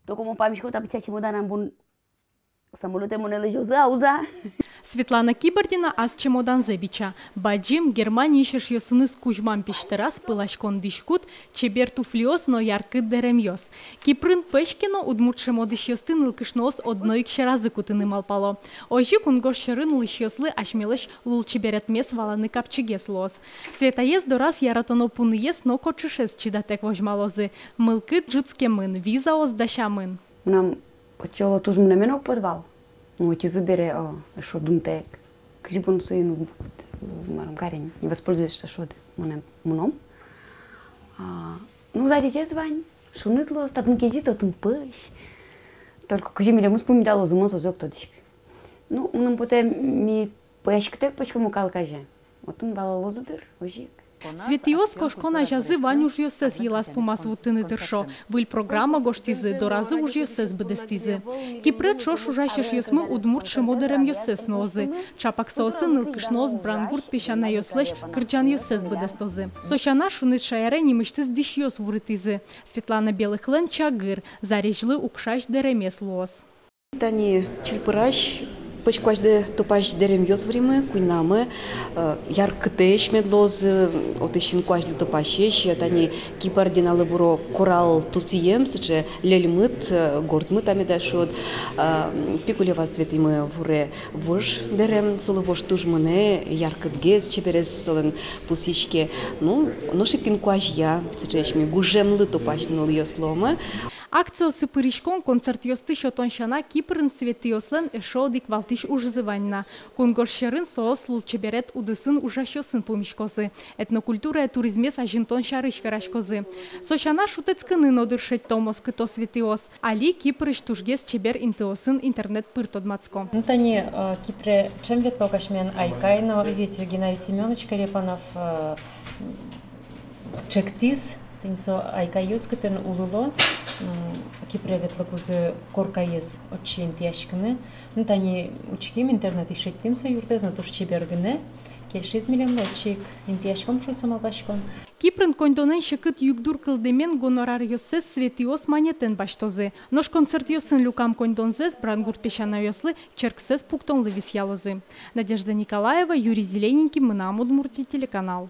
То кому пам'ятку там чемоданом бун самолетом не лежу зауза. Светлана Кибардина аз чемодан зебича. Баджим Германии шеш йосыны скужман пиштерас пылашкон дишкут чебер туфлиос но яркыт деремьос. Кипрын пешкино удмут шемодыш йостын ылкышноос одной кшеразы кутыны малпало. Ожи кунгош шерын лыш йослы ашмелыш лул чеберетмес валаны капчыгес лос. Светаес дорас яратоно пуныес но кочышес чидатек вожмалозы. Мылкыт джуцке мын, визаос даща мын. Нам почало туж мене менок подвал. Ну, эти забере, что думтек, как бы он свои, ну, марам карень, не воспользуешься, что мы мном. Ну, зарече звань, шунытло, статн кежи, то тун пыш. Только как мне мы вспоминали зиму со зок тодичк. Ну, нам потом ми пышктек, почему калкаже. Вот он бала лозадыр, ожик. Светиос кошкона жазы вань уж йосес елас помас вутыны дыршо. Выль программа гоштизы, доразы уж йосес бедестизы. Кипрет шош ужащиш йосмы удмурт шемодерем йосес нозы. Чапак сосы нылкышноз брангурт пешана йослеш кырджан йосес бедестозы. Сошана шунит шаяре немыштыз диш йос вурытизы. Светлана Белых лен чагыр, зарежлы укшаш деремес лос. Тани чильпыраш. Почкажды топаш дерем йос время, куйнамы, яркытеш медлозы, отыщин куажды топашеш, тани Кибардиналы буро корал тусием, сыче лельмыт, гордмыт амедашот, пикулева светимы вуре вож дерем, солы вож тужмыне, яркытгез, чеперес солын пусишке, ну, ношикин куажья, сычешми гужемлы топашныл йосломы. Акцио сыпыришкон концерт йосты шотоншана Кипрын свети йослен эшодик валтиш ужызыванна. Кунгоршерын соос лулчеберет удысын ужащосын помишкозы. Этнокультура и туризмес ажинтон шарыш верашкозы. Сошана шутецкыны нодыршет томос кыто светиос. Али Кипрыш тужгес чебер интеосын интернет пыртодмацко. Ну, тани Кипре чем вет покашмен айкайно, видите, Геннадий Семенович Карепанов чектиз, тенсо айкайос кытын улыло. Кипре ветлыкузы коркайыз отчен тияшкыны. Ну, тани учким интернет ишеттим со юртезно туш чебергыны. Келшез миллион отчек интияшком шусам албашком. Кипрын кондонен шекыт югдур кылдемен гонорар йосес светиос манетен баштозы. Нош концерт йосын люкам кондонзес брангурт пешана йослы черксес пуктон лывис ялозы. Надежда Николаева, Юрий Зелененький, Мына Удмуртия, телеканал.